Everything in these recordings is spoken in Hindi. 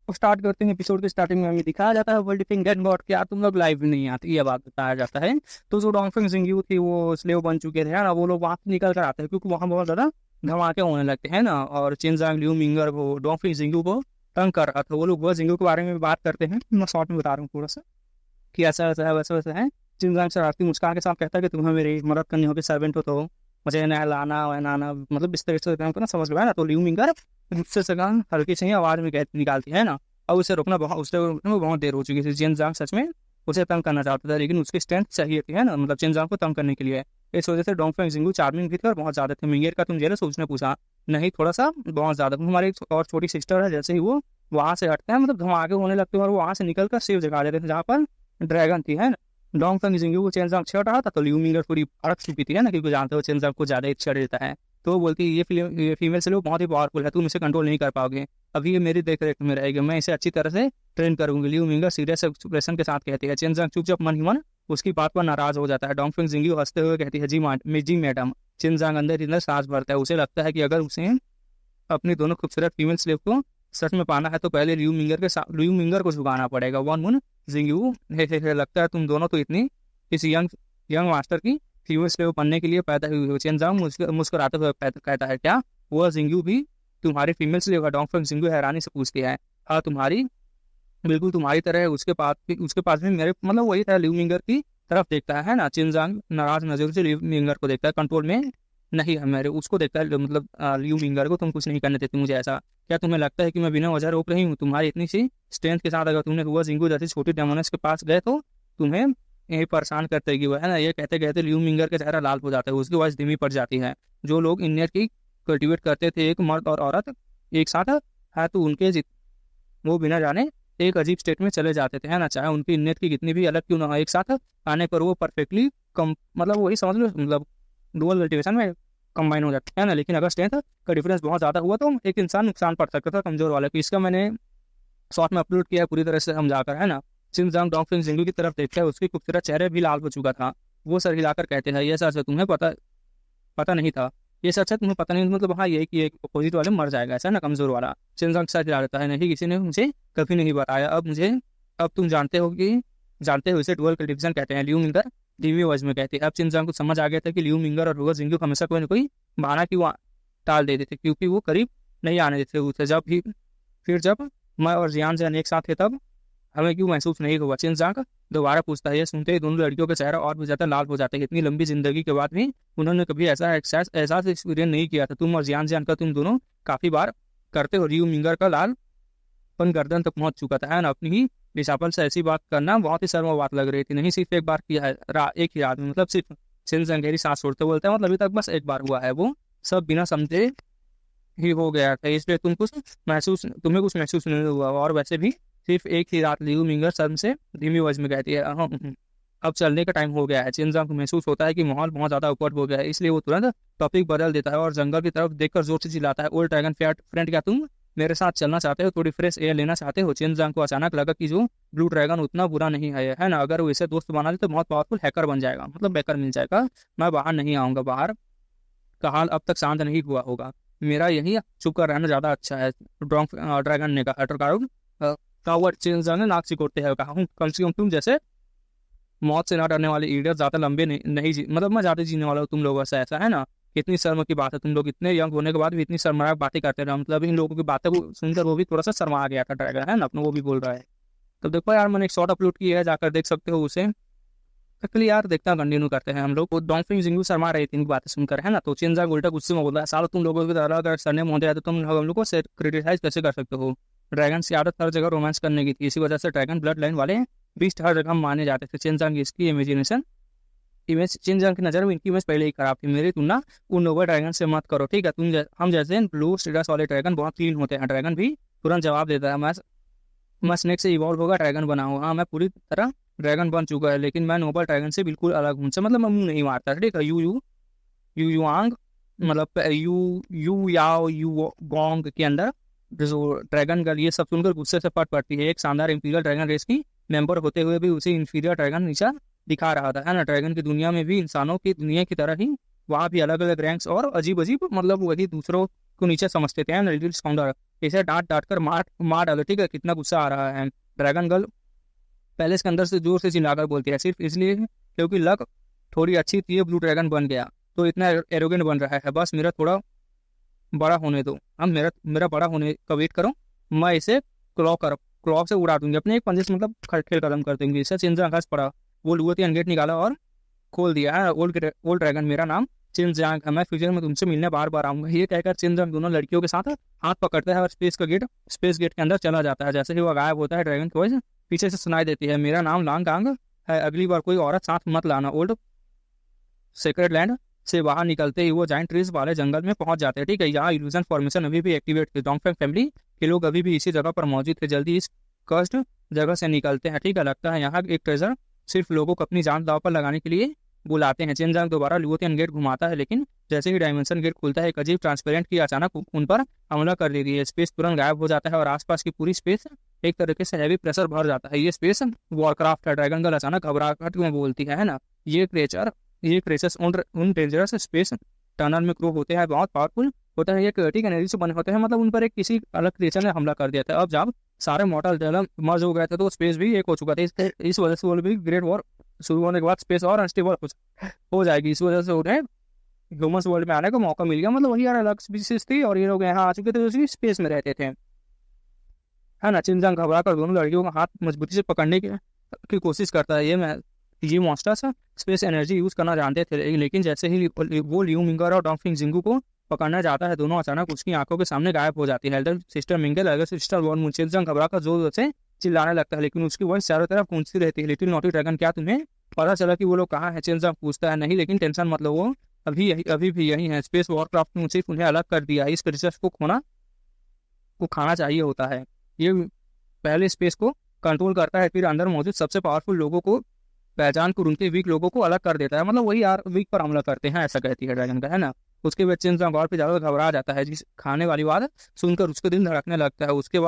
स्टार्ट करते हैं एपिसोड के स्टार्टिंग में हमें दिखाया जाता है वर्ल्ड फिंग डेड गॉड क्या तुम लोग लाइव नहीं आती, ये बात बताया जाता है। तो जो डोंगफिंग जिंगयू थी वो स्लेव बन चुके थे ना, वो लोग वहां से निकल कर आते हैं क्योंकि वहां बहुत ज्यादा धमाके होने लगते हैं ना। और चिनजांग लियू मिंगर वो डोंगफिंग जिंगयू को तंग कर रहा था। वो लोग वो जिंगयू के बारे में बात करते हैं, मैं शॉर्ट में बता रहा हूँ थोड़ा सा कि ऐसा ऐसा है वैसा वैसा है। चिनजांग शरारती मुस्कान के साथ कहता है कि तुम्हें मेरी मदद करनी होगी, सर्वेंट हो तो मुझे नहलाना वहलाना, मतलब इस तरह से काम करना, समझ लो है ना। तो लियू मिंगर गुस्से से कहा हल्की सी आवाज में निकालती है ना। और उसे रोकना बहुत उससे रोकने में बहुत देर हो चुकी थी। चिनजांग सच में उसे तंग करना चाहता था, लेकिन उसकी स्ट्रेंथ चाहिए थी है ना, मतलब चिनजांग को तंग करने के लिए। इस वजह से डोंगफेंग जिंगू चार्मिंग भी थे और बहुत ज्यादा थे। मिंगेर का तुम जेलस, उसने पूछा नहीं थोड़ा सा, बहुत ज्यादा। हमारी एक और छोटी सिस्टर है, जैसे ही वो वहां से हटते हैं मतलब धमाके होने लगते हैं और वो वहां से निकल कर सेव जगा देते थे जहाँ पर ड्रैगन थी है ना। डोंगफेंग जिंगू को चेंजांग छेड़ रहा था तो लियू मिंगर पूरी अड़क चुकी थी है ना, क्योंकि जानते हो चेंजांग को ज्यादा ही छेड़ देता है। तो वो बोलती है ये फीमेल से लोग बहुत ही पावरफुल है, तुम इसे कंट्रोल नहीं कर पाओगे, अभी ये मेरी देख रेख में रहेगी, मैं इसे अच्छी तरह से ट्रेन करूंगी। लियू मिंगर सीरियस एक्सप्रेशन के साथ कहती है। चेंजांग चुपचाप मन ही मन उसकी बात पर नाराज हो जाता है। डोंगफेंग जिंगू हंसते हुए कहती है जी मैडम। चिनजांग अंदर अंदर सांस भरता है। उसे लगता है कि अगर उसे अपनी दोनों खूबसूरत फीमेल स्लेव को सच में पाना है तो पहले लियू मिंगर को झुकाना पड़ेगा। वन मुन जिंगयू हे लगता है तुम दोनों तो इतनी इस यंग यंग मास्टर की फीमेल स्लेव बनने के लिए पैदा हुई हो। चेनजांग मुस्कुराते हुए कहता है क्या वह जिंगयू भी तुम्हारी फीमेल स्लेव है? डोंगफेंग जिंगयू हैरानी से पूछती है। हाँ तुम्हारी, बिल्कुल तुम्हारी तरह है। उसके पास भी मेरे मतलब वही था। लियू मिंगर की तरफ देखता है ना। चिनजांग नाराज नजर से लियू मिंगर को देखता है। कंट्रोल में नहीं है मेरे, उसको देखता है मतलब लियू मिंगर को। तुम कुछ नहीं करने देती मुझे ऐसा, क्या तुम्हें लगता है कि मैं बिना वजह रोक रही हूँ? तुम्हारी इतनी सी स्ट्रेंथ के साथ अगर तुमने हुआ जिंगू जैसी छोटी डेमोनेस के पास गए तो तुम्हें यही परेशान करते कि वो है ना। ये कहते कहते लियू मिंगर का चेहरा लाल हो जाता है, उसकी वॉइस धीमी पड़ जाती है। जो लोग इन्हें की कल्टिवेट करते थे, एक मर्द और औरत एक साथ है तो वो बिना जाने एक अजीब स्टेट में चले जाते थे है ना। चाहे उनकी नीयत की कितनी भी अलग क्यों ना हो, एक साथ आने पर वो परफेक्टली कम मतलब वही समझ लो मतलब डुअल कल्टिवेशन में कंबाइन हो जाता है ना। लेकिन अगर स्ट्रेंथ का डिफरेंस बहुत ज्यादा हुआ तो एक इंसान नुकसान पड़ सकता था कमजोर वाले को। इसका मैंने शॉर्ट में अपलोड किया है पूरी तरह से समझाकर है ना। चिनजांग डोंगफिंग जिंगू की तरफ देखता है, उसकी खूबसूरत चेहरे भी लाल हो चुका था। वो सर हिलाकर कहते हैं ये सच है, तुम्हें पता पता नहीं था? ये सच है तुम्हें पता नहीं मतलब हाँ यही कि एक अपोजिट वाले मर जाएगा ऐसा ना, कमजोर वाला। चिनजांग सर हिला देता है नहीं किसी ने मुझे कभी नहीं बताया। अब तुम जानते हो इसे डुअल कल्टिवेशन कहते हैं। लियू मिंगर धीमी आवाज में कहती है। अब चिनजांग को समझ आ गया था कि लियू मिंगर और रुआ जिंगू हमेशा कोई ना कोई बहाना क्यों टाल देते थे, क्योंकि वो करीब नहीं आने देते उसे। जब मैं और जियान जैन एक साथ थे तब हमें क्यों महसूस नहीं हुआ? चिनजांग दोबारा पूछता है। ये सुनते ही दोनों लड़कियों का चेहरा और भी ज्यादा लाल हो जाता है। इतनी लंबी जिंदगी के बाद भी उन्होंने कभी ऐसा एहसास एक्सपीरियंस नहीं किया था। तुम और जियान जैन का तुम दोनों काफी बार करते हो। लियू मिंगर का लाल पन गर्दन तक पहुंच चुका था है ना। अपनी ही डिसापल से ऐसी बात करना बहुत ही शर्म बात लग रही थी। नहीं सिर्फ एक बार किया है एक ही रात में, मतलब सिर्फ चिनजांग गहरी सांस छोड़ते बोलते हैं मतलब अभी तक बस एक बार हुआ है, वो सब बिना समझे ही हो गया था, इसलिए तुम्हें कुछ महसूस नहीं हुआ। और वैसे भी सिर्फ एक ही रात। लियू मिंगर शर्म से धीमी आवाज में कहती है अब चलने का टाइम हो गया है। चिनजांग को महसूस होता है कि माहौल बहुत ज्यादा awkward हो गया है, इसलिए वो तुरंत टॉपिक बदल देता है और जंगल की तरफ देखकर जोर से चिल्लाता है ओल्ड ड्रैगन फ्रेंड, क्या तुम मेरे साथ चलना चाहते हो? थोड़ी फ्रेश एयर लेना चाहते हो? चिनजांग को अचानक लगा कि जो ब्लू ड्रैगन उतना बुरा नहीं है ना। अगर वो इसे दोस्त बना ले तो बहुत पावरफुल हैकर बन जाएगा, मतलब बैकर मिल जाएगा। मैं बाहर नहीं आऊंगा, बाहर का हाल अब तक शांत नहीं हुआ होगा, मेरा यही चुप कर रहना ज्यादा अच्छा है। ड्रैगन ने कहा। कावर्ड, चिनजांग ने नाक सिकोड़ते हुए कहा कम से कम तुम जैसे मौत से ना डरने वाले इडियट ज्यादा लंबे नहीं मतलब मैं ज्यादा जीने वाला हूँ तुम लोगों से, ऐसा है ना। कितनी शर्म की बात है, तुम लोग इतने यंग होने के बाद भी इतनी शर्मनाक बातें करते रहे। मतलब इन लोगों की बातें को सुनकर वो भी थोड़ा सा शर्मा आ गया था ड्रैगन है ना अपना, वो भी बोल रहा है। तो देखो यार मैंने एक शॉर्ट अपलोड किया है, जाकर देख सकते हो उसे। चलिए यार देखते हैं, कंटिन्यू करते हैं हम लोग। वो डोंगफिंग जिंगू शर्मा रही थी इनकी बातें सुनकर है ना। तो चिनजांग उल्टा गुस्से में बोल रहा है सालो तुम लोगों की तरह अगर सरनेम होते तो तुम हम लोग को क्रिटिसाइज कैसे कर सकते हो? ड्रैगन की आदत हर जगह रोमांस करने की थी, इसी वजह से ड्रैगन ब्लड लाइन वाले बीस्ट हर जगह माने जाते थे। चिनजांग की इसकी इमेज चिनजांग की नजर में इनकी इमेज पहले ही खराब थी। मेरी तुलना उन नोबल ड्रैगन से मत करो ठीक है। हम जैसे ब्लू स्टेटस वाले ड्रैगन बहुत क्लीन होते हैं। ड्रैगन भी तुरंत जवाब देता है मैं स्नेक से इवॉल्व होगा ड्रैगन बना हूँ। हाँ मैं पूरी तरह ड्रैगन बन चुका है, लेकिन मैं नोबल ड्रैगन से बिल्कुल अलग हूँ। मतलब मैं मुंह नहीं मारता ठीक है। यू युआंग मतलब यू याओ यू गोंग के अंदर जो ड्रैगन गर्ल, ये सब सुनकर गुस्से से फट पड़ती है। एक शानदार इंपीरियल ड्रैगन रेस की मेंबर होते हुए भी उसे इंफीरियर ड्रैगन नीचा दिखा रहा था है ना। ड्रैगन की दुनिया में भी इंसानों की दुनिया की तरह ही वहाँ भी अलग अलग रैंक्स और अजीब अजीब मतलब वही दूसरों को नीचे समझते थे लिटिल स्काउंडर। इसे डांट डांट कर मार मार डालो, ठीक है। कितना गुस्सा आ रहा है। ड्रैगन गर्ल पैलेस के अंदर से जोर से चिल्लाकर बोलती है, सिर्फ इसलिए क्योंकि लक थोड़ी अच्छी थी, ब्लू ड्रैगन बन गया तो इतना एरोगेंट बन रहा है। बस मेरा थोड़ा बड़ा होने दो, अब मेरा मेरा बड़ा होने का वेट करो, मैं इसे क्लॉक से उड़ा दूंगी, अपने एक पंजे से मतलब खेल खत्म कर दूंगी। इससे चिंजा हंस पड़ा। वो लुओतियन गेट निकाला और खोल दिया है। ओल्ड ड्रैगन, मेरा नाम चिनजांग है, मैं फ्यूचर में तुमसे मिलने बार बार आऊंगा। ये कहकर चिनजांग दोनों लड़कियों के साथ हाथ पकड़ता है और स्पेस गेट के अंदर चला जाता है। जैसे ही वो गायब होता है, ड्रैगन की वॉइस पीछे से सुनाई देती है, मेरा नाम लांग गांग है, अगली बार कोई औरत साथ मत लाना। ओल्ड सेक्रेट लैंड से बाहर निकलते ही वो जाइंट ट्रीज वाले जंगल में पहुंच जाते हैं, ठीक है। यहाँ इल्यूजन फॉर्मेशन अभी भी एक्टिवेट थे। डोंगफेंग फैमिली के लोग अभी भी इसी जगह पर मौजूद थे। जल्दी इस कर्स्ड जगह से निकलते हैं, ठीक है। लगता है यहाँ एक ट्रेजर सिर्फ लोगों को अपनी जान दांव पर लगाने के लिए बुलाते हैं। चिनजांग दोबारा लुओतियन गेट घुमाता है, लेकिन जैसे ही डायमेंशन गेट खुलता है, एक अजीब ट्रांसपेरेंट की अचानक उन पर हमला कर देती है। स्पेस तुरंत गायब हो जाता है और आसपास की पूरी स्पेस एक तरीके से हैवी प्रेशर भर जाता है। ये स्पेस वॉरक्राफ्ट है। ड्रैगन गर्ल अचानक घबराहट में बोलती है ना, ये क्रेचर्स उन डेंजरस स्पेस टनल में ग्रो होते हैं, बहुत पावरफुल होता है, ये क्रिएटिक एनर्जी से बने होते हैं। मतलब उन पर एक किसी अलग क्रिएचर ने हमला कर दिया था। अब जब सारे मॉर्टल डेलम मर्ज हो गए थे तो स्पेस भी एक हो चुका था। इस वजह से वो भी ग्रेट वॉर शुरू होने के बाद स्पेस और अनस्टेबल हो जाएगी। इस वजह से उन्हें ह्यूमंस वर्ल्ड में आने का मौका मिल गया। मतलब वही यार अलग स्पीसीज थी और ये लोग यहाँ आ चुके थे, उसी स्पेस में रहते थे, है ना। चिनजांग घबरा कर दोनों लड़कियों का हाथ मजबूती से पकड़ने की कोशिश करता है। ये मॉन्स्टर्स स्पेस एनर्जी यूज करना जानते थे, लेकिन जैसे ही वो लियू मिंगर और डोंगफिंग जिंगू को पकड़ना चाहता है, दोनों अचानक उसकी आंखों के सामने गायब हो जाती है। एल्डर सिस्टर मिंगल, एल्डर सिस्टर वॉन, चिनजांग घबरा कर जोर से चिल्लाने लगता है, लेकिन उसकी वॉइस चारों तरफ गूंजती रहती है। लिटिल नॉटी ड्रैगन, क्या तुम्हें पता चला कि वो लोग कहाँ है? चिनजांग पूछता है, नहीं, लेकिन टेंशन मतलब वो अभी भी यही है। स्पेस वॉरक्राफ्ट ने सिर्फ उन्हें अलग कर दिया है। इस क्रिएचर्स को खाना चाहिए होता है। ये पहले स्पेस को कंट्रोल करता है, फिर अंदर मौजूद सबसे पावरफुल लोगों को पहचान कर उनके वीक लोगों को अलग कर देता है। मतलब वही यार वीक पर हमला करते हैं, ऐसा कहती है ड्रैगन का, है ना। उसके बाद चिनजांग और भी ज्यादा घबरा जाता है। जिस खाने वाली बात सुनकर उसका दिल धड़कने लगता है। उसके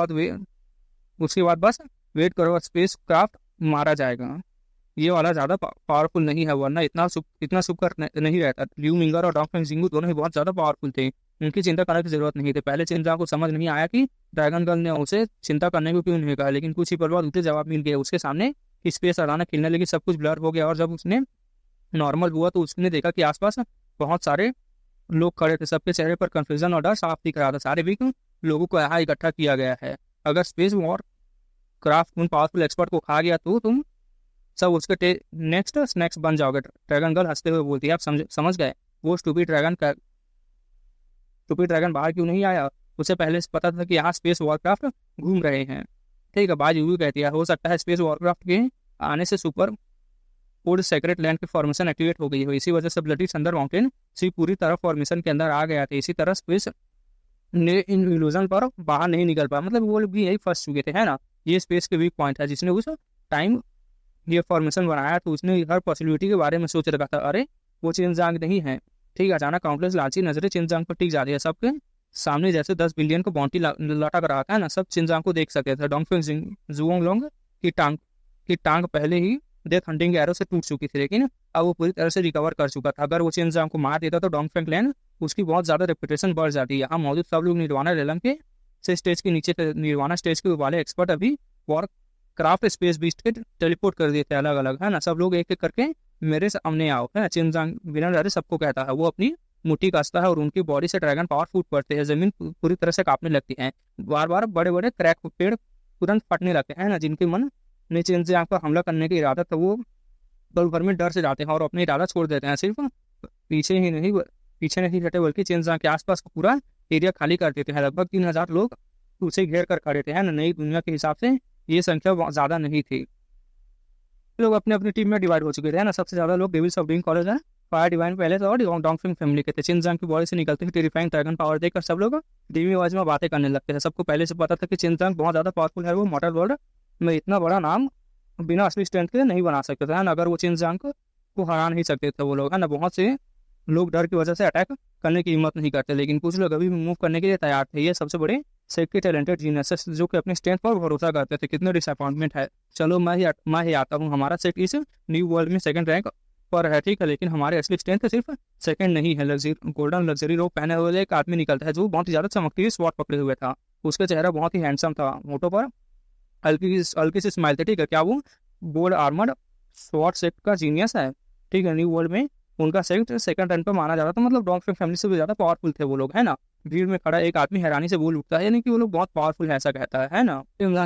बाद बस वेट करो, स्पेस क्राफ्ट मारा जाएगा। ये वाला ज्यादा पावरफुल नहीं है, वरना इतना सुपर नहीं रहता। लियू मिंगर और डोंगफेंग जिंगू दोनों ही बहुत ज्यादा पावरफुल थे, उनकी चिंता करने की जरूरत नहीं थी। पहले चिनजांग को समझ नहीं आया कि ड्रैगन गर्ल ने उसे चिंता करने को क्यों नहीं कहा, लेकिन कुछ ही पल बाद उसे जवाब मिल गया। उसके सामने स्पेस अचानक खिलने लगी, सब कुछ ब्लर हो गया और जब उसने नॉर्मल हुआ तो उसने देखा कि आसपास बहुत सारे लोग खड़े थे। सबके चेहरे पर कंफ्यूजन और डर साफ दिख रहा था। सारे वीक लोगों को यहाँ इकट्ठा किया गया है। अगर स्पेस वॉर क्राफ्ट उन पावरफुल एक्सपर्ट को खा गया तो तुम सब उसके नेक्स्ट स्नैक्स बन जाओगे। ड्रैगन गर्ल हंसते हुए बोलती है, आप समझ गए? वो स्टूपिड ड्रैगन बाहर क्यों नहीं आया? उसे पहले से पता था कि यहाँ स्पेस वॉरक्राफ्ट घूम रहे हैं, ठीक है। बाज यूं कहती है, हो सकता है स्पेस वॉरक्राफ्ट के आने से सुपर फूड सेक्रेट लैंड की फॉर्मेशन एक्टिवेट हो गई हो, इसी वजह से ब्लडी थंडर माउंटेन से पूरी तरह फॉर्मेशन के अंदर आ गया था। इसी तरह स्पेस ने इन इल्यूजन पर बाहर नहीं निकल पाया। मतलब वो लोग भी यही फंस चुके थे, है ना। ये स्पेस के वीक पॉइंट है। जिसने उस टाइम ये फॉर्मेशन बनाया तो उसने हर पॉसिबिलिटी के बारे में सोच रखा था। अरे वो चिनजांग नहीं है, ठीक है। अचानक काउंटलेस लालची नजरें चिनजांग पर टिक जाती है। सबके सामने जैसे 10 बिलियन को बाउंटी लटक रहा था ना, सब चिनजांग को देख सकते थे। डोंगफेंग जुओंगलोंग की टांग पहले ही डेथ हंटिंग एरो से टूट चुकी थी, लेकिन अब वो पूरी तरह से रिकवर कर चुका था। अगर वो चिनजांग को मार देता तो डोंगफेंग क्लैन उसकी बहुत ज्यादा रेपुटेशन बढ़ जाती है। यहाँ मौजूद सब लोग निर्वाणा रेलम के से स्टेज के नीचे निर्वाणा स्टेज के वाले एक्सपर्ट अभी वॉर क्राफ्ट स्पेस बीस्ट के टेलीपोर्ट कर देते हैं अलग अलग, है ना। सब लोग एक एक करके मेरे सामने आओ, है ना। चिनजांग बिना डरे सबको कहता है। वो अपनी मुट्ठी कसता है और उनकी बॉडी से ड्रैगन पावर फूट पड़ते हैं। जमीन पूरी तरह से कांपने लगती है। बार बार बड़े बड़े क्रैक पेड़ तुरंत फटने लगते हैं ना। जिनके मन ने चिनजांग पर हमला करने की इरादा था वो पल भर में डर से जाते हैं और अपनी इरादा छोड़ देते हैं। सिर्फ पीछे नहीं हटे बल्कि चिनजांग के आसपास का पूरा एरिया खाली कर देते हैं। लगभग 3000 लोग उसे घेर कर खड़े थे, है ना। नई दुनिया के हिसाब से ये संख्या बहुत ज्यादा नहीं थी। लोग अपने अपनी टीम में डिवाइड हो चुके थे ना। सबसे ज्यादा लोग डेविल्स ऑफ ड्रीम कॉलेज है, फायर डिवाइन पैलेस और डोंगफिंग फैमिली के थे। चिनजांग की बॉडी से निकलते हुए टेरिफाइंग ड्रैगन पावर देखकर सब लोग धीमी आवाज में बातें करने लगते हैं। सबको पहले से पता था कि चिनजांग बहुत ज्यादा पावरफुल है। वो मॉडल वर्ल्ड में इतना बड़ा नाम बिना असली स्ट्रेंथ के नहीं बना सकते थे, है ना। अगर वो चिनजांग को हरा नहीं सकते थे वो लोग, है ना। बहुत से लोग डर की वजह से अटैक करने की हिम्मत नहीं करते, लेकिन कुछ लोग अभी भी मूव करने के लिए तैयार थे। ये सबसे बड़े सेक्रेट टैलेंटेड जीनियस जो कि अपने स्ट्रेंथ पर भरोसा करते थे। कितने डिसअपॉइंटमेंट है। चलो मैं ही आता हूँ। हमारा सेट इस न्यू वर्ल्ड में सेकंड रैंक पर है, ठीक है, लेकिन हमारे असली स्ट्रेंथ सिर्फ सेकंड नहीं है। गोल्डन लग्जरी रोब पहने हुए एक आदमी निकलता है जो बहुत ही ज्यादा चमकती हुई स्वॉर्ड पकड़े हुए था। उसका चेहरा बहुत ही हैंडसम था, होठों पर हल्की हल्की सी स्माइल थी, ठीक है। क्या वो गोल्ड आर्मर्ड स्वॉर्ड सेक्ट का जीनियस है, ठीक है। न्यू वर्ल्ड में उनका सेक्ट सेकंड रन पर माना जाता था, मतलब डॉन्ग फेंग फैमिली से भी ज्यादा पावरफुल थे वो लोग, है ना। भीड़ में खड़ा एक आदमी हैरानी से बोल उठता है, यानी कि वो लोग बहुत पावरफुल है ऐसा कहता है ना।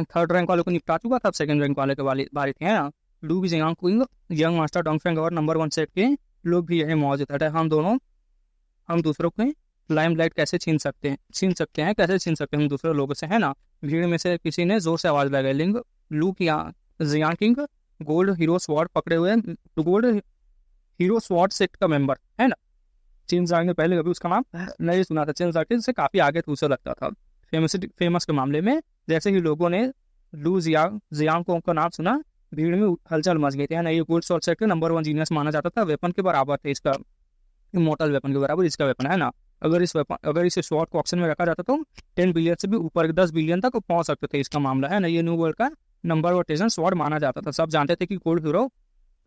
थर्ड रैंक वालों को निपटा चुका था, अब सेकंड रैंक वाले के बारी थी, है ना। लू Jiang Qing, young master Tong Feng और नंबर 1 सेट के लोग भी यही मौजूद है। हम दूसरों के लाइमलाइट कैसे छीन सकते हैं कैसे छीन सकते हैं हम दूसरे लोगों से, है ना। भीड़ में से किसी ने जोर से आवाज लगाई, लिंग लू की Jiang king gold hero sword पकड़े हुए, गोल्ड हीरो स्वॉर्ड सेक्ट का मेंबर, है ना। चिन जांग ने पहले कभी उसका नाम नहीं सुना था। चिन जांग से काफी आगे तो उसे लगता था फेमस के मामले में। जैसे ही लोगों ने लू जियांग को का नाम सुना, भीड़ में हलचल मच गई थी, है ना। ये गोल्ड स्वॉर्ड सेक्ट का नंबर 1 जीनियस माना जाता था, वेपन के बराबर थे इसका, इमोर्टल वेपन के बराबर इसका वेपन, है ना। अगर इस स्वॉर्ड को ऑप्शन में रखा जाता तो 10 बिलियन से भी ऊपर 10 बिलियन तक पहुंच सकते थे इसका मामला, है ना। ये न्यू वर्ल्ड का नंबर 1 टेजन स्वॉर्ड माना जाता था। सब जानते थे कि गोल्ड हीरो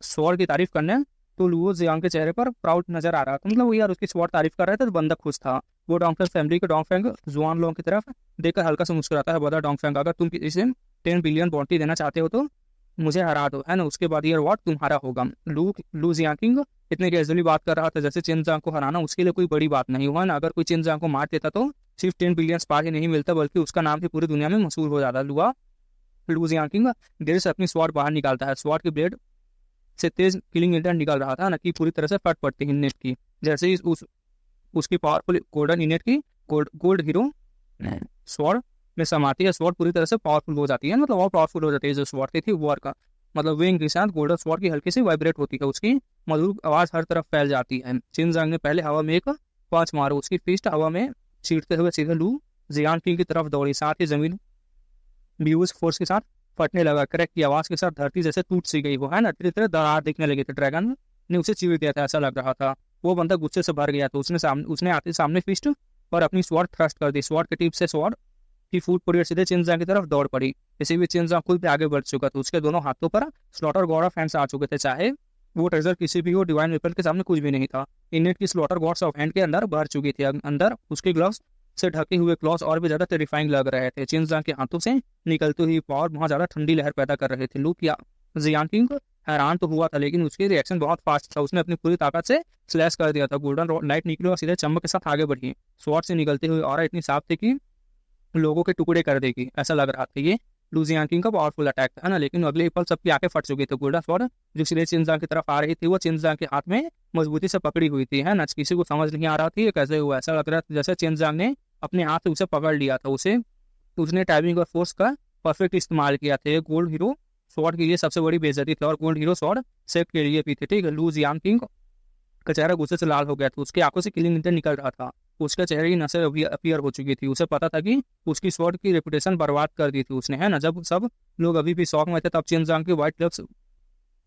स्वॉर्ड की तारीफ करने तो लुओ जियांग के चेहरे पर प्राउड नजर आ रहा था, मतलब वो यार उसकी स्वॉर्ड तारीफ कर रहे थे तो बंदा खुश था। वो डॉन्ग फैमिली के डॉन्ग फेंग जुआन लोगों की तरफ देखकर हल्का सा मुस्कुराता है, बता डॉन्ग फेंग अगर तुम इसे 10 बिलियन बॉन्टी देना चाहते हो तो मुझे हरा दो, है ना। उसके बाद ये अवार्ड तुम्हारा होगा। लू जियांग इतने कैजुअली बात कर रहा था जैसे चिन जांग को हराना उसके लिए कोई बड़ी बात नहीं हुआ ना। अगर कोई चिन जांग को मार देता तो सिर्फ 10 बिलियन स्पार ही नहीं मिलता, बल्कि उसका नाम भी पूरी दुनिया में मशहूर हो जाता। लू जियांग देर से अपनी स्वॉर्ड बाहर निकालता है, स्वॉर्ड की ब्लेड से तेज किलिंग इंटेंट निकल रहा था ना, कि पूरी तरह से फट पड़ती है इनेट की। जैसे ही उसकी पावरफुल गोल्डन इनेट की गोल्ड हीरो स्वॉर्ड में समाती है, स्वॉर्ड पूरी तरह से पावरफुल हो जाती है, मतलब और पावरफुल हो जाती है जो स्वॉर्ड थी वॉर का, मतलब विंग के साथ गोल्डन स्वॉर्ड की हल्की सी वाइब्रेट होती है, उसकी मधुर आवाज हर तरफ फैल जाती है। चिन जांग ने पहले हवा में एक पांच मारो, उसकी फिस्ट हवा में छीटते हुए सीधे लू जियांग किंग की तरफ दौड़ी, साथ ही जमीन भी उस फोर्स के साथ फटने लगा। क्रैक की आवाज के साथ धरती जैसे टूट सी गई, वो है ना, धीरे धीरे दरार दिखने लगी थी। ड्रैगन ने उसे चीर दिया था ऐसा लग रहा था। वो बंदा गुस्से से भर गया, तो उसने आते सामने फिस्ट पर अपनी स्वॉर्ड थ्रस्ट कर दी। स्वॉर्ड के टिप से स्वॉर्ड की फूट पड़ी और सीधे चिनजांग की तरफ दौड़ पड़ी। इसी भी चिनजांग खुद भी आगे बढ़ चुका था, उसके दोनों हाथों पर स्लॉटर गॉड ऑफ हैंड्स आ चुके थे। चाहे वो ट्रेजर किसी भी हो, डिवाइन वेपन के सामने कुछ भी नहीं था। इनेट की स्लॉटर गॉड्स ऑफ हैंड के अंदर भर चुकी थी। अंदर उसके ग्लव्स से ढके हुए क्लॉस और भी ज्यादा टेरिफाइंग लग रहे थे। चिनजांग के हाथों से निकलती हुई पावर बहुत ज्यादा ठंडी लहर पैदा कर रहे थे। लूक या जियांग किंग हैरान तो हुआ था, लेकिन उसकी रिएक्शन बहुत फास्ट था। उसने अपनी पूरी ताकत से स्लैश कर दिया था। गोल्डन लाइट निकली और सीधे चमक के साथ आगे बढ़ी। स्वॉर्ड से निकलती हुई और इतनी साफ थी कि लोगों के टुकड़े कर देगी, ऐसा लग रहा था। ये लू जियांग किंग का पावरफुल अटैक था ना, लेकिन अगले ही पल सबकी आंखें फट चुकी थी। गोल्डन स्वॉर्ड जो सीधे चिनजांग की तरफ आ रही थी, वो चिनजांग के हाथ में मजबूती से पकड़ी हुई थी, है ना। किसी को समझ नहीं आ रहा थी ये कैसे हुआ। ऐसा लग रहा था जैसे चिनजांग ने अपने हाथ से उसे पकड़ लिया था। उसने टाइमिंग और फोर्स का परफेक्ट इस्तेमाल किया था। गोल्ड हीरो स्वॉर्ड के लिए सबसे बड़ी बेइज्जती थी और गोल्ड हीरो स्वॉर्ड सेट के लिए भी थे, ठीक है। लू जियांग किंग का चेहरा गुस्से से लाल हो गया था, उसकी आंखों से किलिंग इंटेंट निकल रहा था। उसके चेहरे की नसें अपीयर हो चुकी थी। उसे पता था कि उसकी स्वॉर्ड की रेपुटेशन बर्बाद कर दी थी उसने, है ना। जब सब लोग अभी भी शौक में थे, तब चिनजांग के व्हाइट ग्लव्स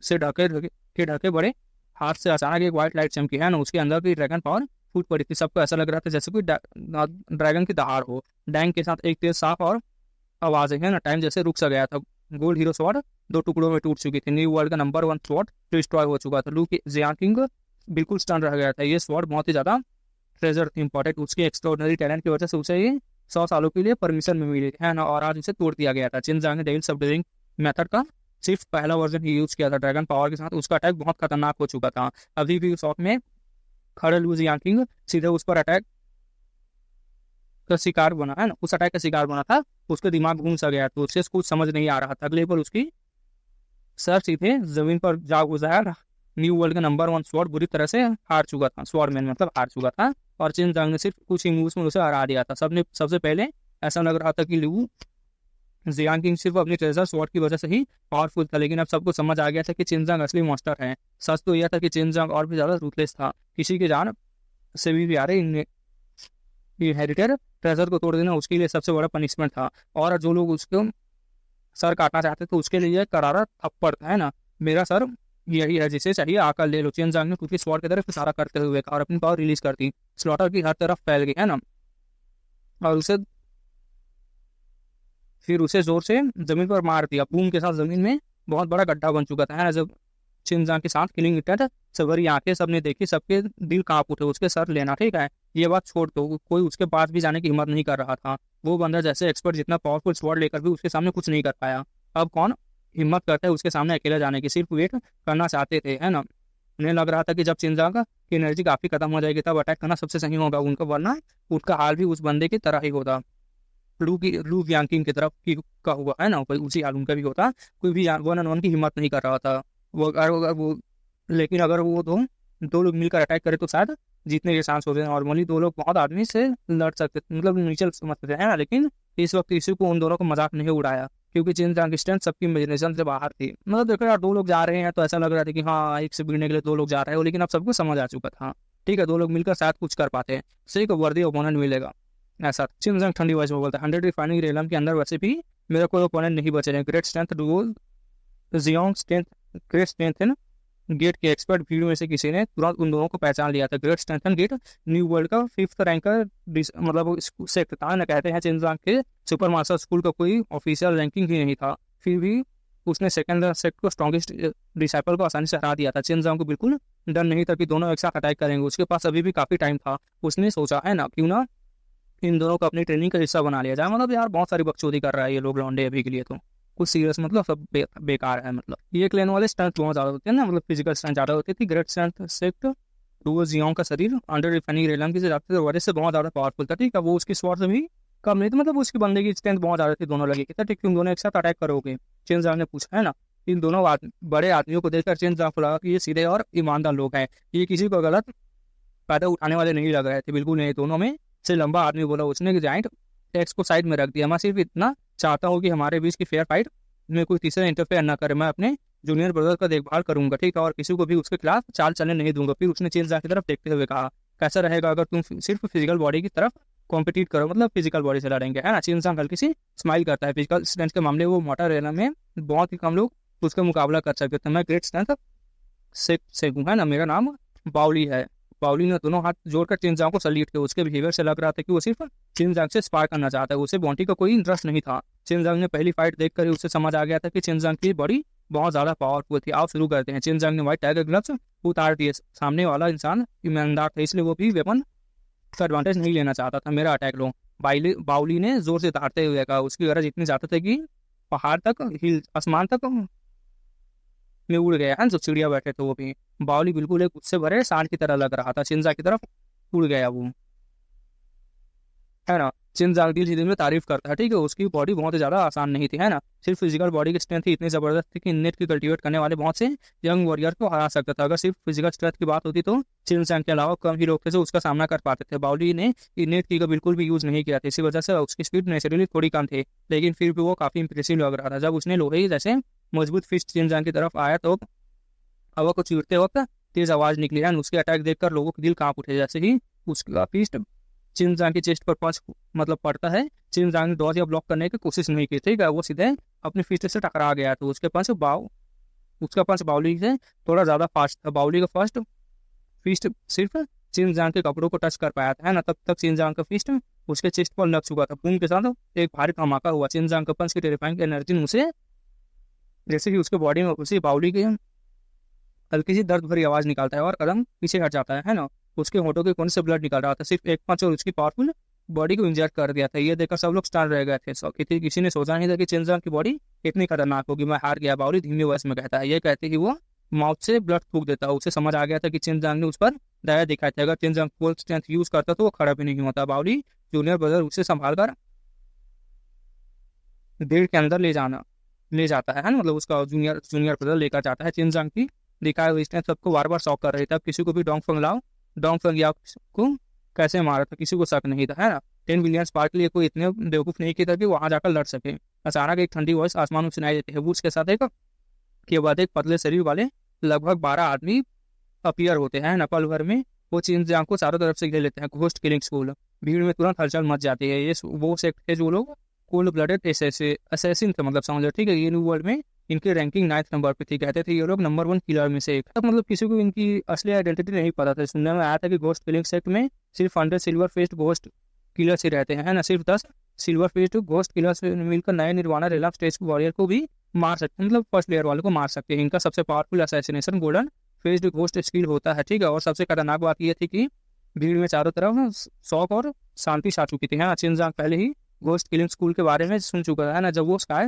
से ढके बड़े हाथ से अचानक एक व्हाइट लाइट चमकी, है ना। उसके अंदर की ड्रैगन पावर फूट पड़ी थी। सबको ऐसा लग रहा था जैसे कोई ड्रैगन की दहाड़ हो। डैंग के साथ एक तेज साफ और आवाज है ना, टाइम जैसे रुक सा गया था। गोल्ड हीरो स्वॉर्ड दो टुकड़ों में टूट चुकी थी। न्यू वर्ल्ड का नंबर 1 स्वॉर्ड डिस्ट्रॉय हो चुका था। लू जियांग किंग बिल्कुल स्टन रह गया था। ये स्वॉर्ड बहुत ही ज्यादा ट्रेजर थी, इंपॉर्टेंट। उसके एक्स्ट्राऑर्डिनरी टैलेंट की वजह से उसे ये 100 सालों के लिए परमिशन में मिली है ना, और आज उसे तोड़ दिया गया था। चिनजांग ने डेविल सबड्यूइंग मेथड का सिर्फ पहला वर्जन ही यूज किया था। ड्रैगन पावर के साथ उसका अटैक बहुत खतरनाक हो चुका था। अभी भी उस वक्त में खड़े लू जियांग किंग सीधे उस पर अटैक का शिकार बना, है ना, उस अटैक का शिकार बना था। उसका दिमाग घूम सा गया, तो उसे कुछ समझ नहीं आ रहा था। अगले पर उसकी सर सीधे जमीन पर जा गुजरा। न्यू वर्ल्ड का नंबर 1 स्वॉर्ड बुरी तरह से हार चुका था। स्वॉर्डमैन मतलब हार चुका था, और चिनजांग ने सिर्फ कुछ ही मूव्स में उसे हरा दिया था। सबसे पहले ऐसा लग रहा था कि लू जियांग किंग सिर्फ अपनी ट्रेजर स्वॉर्ड की वजह से ही पावरफुल था, लेकिन अब सबको समझ आ गया था कि चिनजांग असली मॉन्स्टर है। सच तो यह था कि चिनजांग और भी ज्यादा रूथलेस था। किसी की जान से भी प्यारे इनहेरिटेड ट्रेजर को तोड़ देना उसके लिए सबसे बड़ा पनिशमेंट था, और जो लोग उसको सर काटना चाहते थे उसके लिए करारा थप्पड़ था, है ना। मेरा सर यही है जिसे चाहिए, आकर ले लो। चिनजांग ने खुद की स्वॉर्ड की तरफ इशारा करते हुए और अपनी पावर रिलीज कर दी। स्लॉटर की हर तरफ फैल गई, है ना, और फिर उसे जोर से जमीन पर मार दिया। बूम के साथ जमीन में बहुत बड़ा गड्ढा बन चुका था, है ना। जब चिनजांग के साथ किलिंग इटेंट से भरी आंखें सबने देखी, सबके दिल कांप उठे। उसके सर लेना, ठीक है, ये बात छोड़ दो, कोई उसके पास भी जाने की हिम्मत नहीं कर रहा था। वो बंदा जैसे एक्सपर्ट जितना पावरफुल स्वॉर्ड लेकर भी उसके सामने कुछ नहीं कर पाया। अब कौन हिम्मत करता है उसके सामने अकेला जाने की? सिर्फ वेट करना चाहते थे, है ना। उन्हें लग रहा था कि जब चिंजांग की एनर्जी काफी खत्म हो जाएगी तब अटैक करना सबसे सही होगा उनका, वरना उनका हाल भी उस बंदे की तरह ही होता। लू यांकिंग की तरफ की का हुआ, है ना, कोई उसी हाल उनका भी होता। कोई भी 1-on-1 की हिम्मत नहीं कर रहा था वो, अगर वो, लेकिन अगर वो दो लोग मिलकर अटैक करे तो शायद जीतने के चांस होते हैं। नॉर्मली दो लोग बहुत आदमी से लड़ सकते थे, मतलब नीचे समझ सकते हैं ना, लेकिन इस वक्त किसी को उन दोनों को मजाक नहीं उड़ाया, क्योंकि चिंजांग की स्ट्रेंथ सबकी इमेजिनेशन से बाहर थी। मतलब देखो यार, दो लोग जा रहे हैं तो ऐसा लग रहा था कि हाँ एक से भिड़ने के लिए दो लोग जा रहे हो, लेकिन अब सबको समझ आ चुका था, ठीक है, दो लोग मिलकर शायद कुछ कर पाते हैं, सही को वर्दी ओपोनेंट मिलेगा। ऐसा चिंजांग ठंडी वॉइस में बोलता है, 100 रिफाइनिंग रेलम के अंदर वैसे भी मेरा कोई ओपोनेंट नहीं बचे हैं। Great strength Duo Jeong strength, great strength है ना। गेट के एक्सपर्ट भीड़ में से किसी ने तुरंत उन दोनों को पहचान लिया था। Great strengthen get new world का 5th रैंकर, मतलब सेक्ट था ना। कहते हैं चिंजांग के सुपर मास्टर स्कूल का कोई ऑफिशियल रैंकिंग ही नहीं था, फिर भी उसने सेकंड सेक्ट को स्ट्रॉन्गेस्ट डिसाइपल को आसानी से हरा दिया था। चिंजांग को बिल्कुल डर नहीं था कि दोनों एक साथ अटैक करेंगे। उसके पास अभी भी काफी टाइम था। उसने सोचा, है ना, क्यों ना इन दोनों को अपनी ट्रेनिंग का हिस्सा बना लिया जाए। मतलब यार बहुत सारी बकचोदी कर रहा है ये लोग लौंडे अभी के लिए, तो कुछ सीरियस मतलब सब बेकार है। मतलब ये क्लेन वाले स्ट्रेंथ बहुत ज़्यादा होते हैं ना, मतलब फिजिकल स्ट्रेंथ ज़्यादा होती थी। Great strength sect Duo Jeong का शरीर अंडर रिफाइनिंग रेलम की वजह से बहुत ज़्यादा पावरफुल था, ठीक है। वो उसकी स्वॉर्ड से भी कम नहीं था, मतलब उसकी बंदे की स्ट्रेंथ बहुत ज़्यादा थी। दोनों लगे कि ठीक, तुम दोनों एक साथ अटैक करोगे? चिंजांग ने पूछा, है ना। इन दोनों बड़े आदमियों को देखकर चिंजांग को लगा कि ये सीधे और ईमानदार लोग हैं, ये किसी को गलत फायदा उठाने वाले नहीं लग रहे थे, बिल्कुल नहीं। दोनों में से लंबा आदमी बोला उसने कि जाइंट टैक्स को साइड में रख दिया। मैं सिर्फ इतना चाहता हूँ कि हमारे बीच की फेयर फाइट में कोई तीसरा इंटरफेयर ना करे। मैं अपने जूनियर ब्रदर का देखभाल करूंगा, ठीक है, और किसी को भी उसके खिलाफ चाल चलने नहीं दूंगा। फिर उसने चिंजांग की तरफ देखते हुए कहा, कैसा रहेगा अगर तुम सिर्फ फिजिकल बॉडी की तरफ कॉम्पिटिट करो, मतलब फिजिकल बॉडी से लड़ेंगे, है ना। चिंजांग हल्की सी स्माइल करता है। फिजिकल स्ट्रेंथ के मामले वो मोटा रेना में बहुत ही कम लोग उसका मुकाबला कर सकते थे। मैं ग्रेट स्ट्रेंथ से हूँ, है ना, मेरा नाम बाउली है। बाउली ने दोनों हाथ जोड़कर चिंजांग को सल्यूट किया। उसके बिहेवियर से लग रहा था कि वो सिर्फ चिंजांग से स्पार करना चाहता है, उसे बॉन्टी का कोई इंटरेस्ट नहीं था। चिंजांग ने पहली फाइट देखकर ही उसे समझ आ गया था कि चिंजांग की बॉडी बहुत ज्यादा पावरफुल थी। आओ शुरू करते हैं। चिंजांग ने व्हाइट टाइगर ग्लव्स उतार दिए। सामने वाला इंसान ईमानदार था, इसलिए वो भी वेपन का एडवांटेज नहीं लेना चाहता था। मेरा अटैक लो, बाउली ने जोर से ताड़ते हुए कहा। उसकी गरज इतनी ज्यादा थी कि पहाड़ तक हिल आसमान तक में उड़ गया, है जो चिड़िया बैठे थे वो भी। बाउली बिल्कुल एक उससे भरे सांड की तरह लग रहा था। चिंजांग की तरफ उड़ गया वो, है ना। चिंजांग दिल में तारीफ करता है, ठीक है। उसकी बॉडी बहुत ही ज्यादा आसान नहीं थी, है ना। सिर्फ फिजिकल बॉडी की स्ट्रेंथ ही इतनी जबरदस्त थी कि नेट की कल्टीवेट करने वाले बहुत से यंग वॉरियर को हरा सकता था। अगर सिर्फ फिजिकल स्ट्रेंथ की बात होती तो चिंजांग के अलावा कम ही लोग थे जो उसका सामना कर पाते थे। बाउली ने इनेट की का बिल्कुल भी यूज नहीं किया था, इसी वजह से उसकी स्पीड नेचुरली थोड़ी कम थी, लेकिन फिर भी वो काफी इंप्रेसिव लग रहा था। जब उसने लोहे जैसे मजबूत फिस्ट चिंजांग की तरफ आया तो हवा को चीरते वक्त तेज आवाज निकली, है। उसके अटैक देखकर लोगों के दिल कांप उठे। जैसे ही उसका फिस्ट चिंजांग की चेस्ट पर पंच मतलब पड़ता है, चिंजांग ने डॉज या ब्लॉक करने की कोशिश नहीं की, ठीक है। वो सीधे अपनी फिस्ट से टकरा गया। तो उसका पंच बाउली से थोड़ा ज्यादा फास्ट था। बाउली का फर्स्ट फिस्ट सिर्फ चिंजांग के कपड़ों को टच कर पाया था, है ना। तब तक चिंजांग का फिस्ट उसके चेस्ट पर लग चुका था। बूम के साथ एक भारी धमाका हुआ। चिंजांग का पंच की टेरिफाइंग एनर्जी ने उसे जैसे कि उसके बॉडी में उसी बाउली के हल्की सी दर्द भरी आवाज निकालता है और कदम पीछे हट जाता है ना। उसके होठों के कोने से ब्लड निकल रहा था। सिर्फ एक पंच और उसकी पावरफुल बॉडी को इंजर्ड कर दिया था। ये देखकर सब लोग स्टान रह गए थे। किसी ने सोचा नहीं था कि चिंजांग की बॉडी इतनी खतरनाक होगी। मैं हार गया, बाउली धीमी वॉइस में कहता है। ये कहते कि वो माउथ से ब्लड थूक देता। उसे समझ आ गया था कि चिंजांग ने उस पर दया दिखाई थी। अगर चिंजांग फुल स्ट्रेंथ यूज करता तो वो खड़ा भी नहीं होता। बाउली जूनियर ब्रदर उसे संभाल कर भीड़ के अंदर ले जाता है ना, मतलब उसका जूनियर ब्रदर लेकर जाता है। चिंजांग की दिखाई हुई स्ट्रेंथ सबको बार बार शॉक कर रही था। किसी को भी डोंग फंग को कैसे मारा था किसी को शक नहीं था, है ना। 10 बिलियन स्पार्क के लिए कोई इतने बेवकूफ नहीं किया था कि वहां जाकर लड़ सके। अचानक एक ठंडी वॉइस आसमान में सुनाई देती है। वो उसके साथ एक पतले शरीर वाले लगभग 12 आदमी अपीयर होते हैं। नपल भर में वो चिंजांग को चारों तरफ से घेर लेते हैं। Ghost killing school. भीड़ में तुरंत हलचल मच जाती है। ये वो सेक्ट है जो लोग कोल्ड ब्लडेड असैसिन थे, मतलब समझ लो, ठीक है। ये न्यू वर्ल्ड में इनकी रैंकिंग 9th नंबर पे थी। कहते थे ये लोग नंबर 1 किलर में से एक। तब मतलब किसी को इनकी असली आइडेंटिटी नहीं पता था। सुनने में आया था कि घोस्ट किलिंग सेक्ट में सिर्फ 100 सिल्वर फेस्ड घोस्ट किलर्स ही रहते हैं, है ना। सिर्फ 10 सिल्वर फेस्ड घोस्ट किलर्स मिलकर नए निर्वाणा रेलम स्टेज वॉरियर को भी मार सकते हैं, मतलब फर्स्ट लेयर वाले को मार सकते हैं। इनका सबसे powerful assassination golden faced ghost skill होता है, ठीक है। और सबसे खतरनाक बात यह थी कि भीड़ में चारों तरफ शौक और शांति छा चुकी थी। है ना, चिनजांग पहले ही घोस्ट किलिंग स्कूल के बारे में सुन चुका था। है ना, जब वो स्काई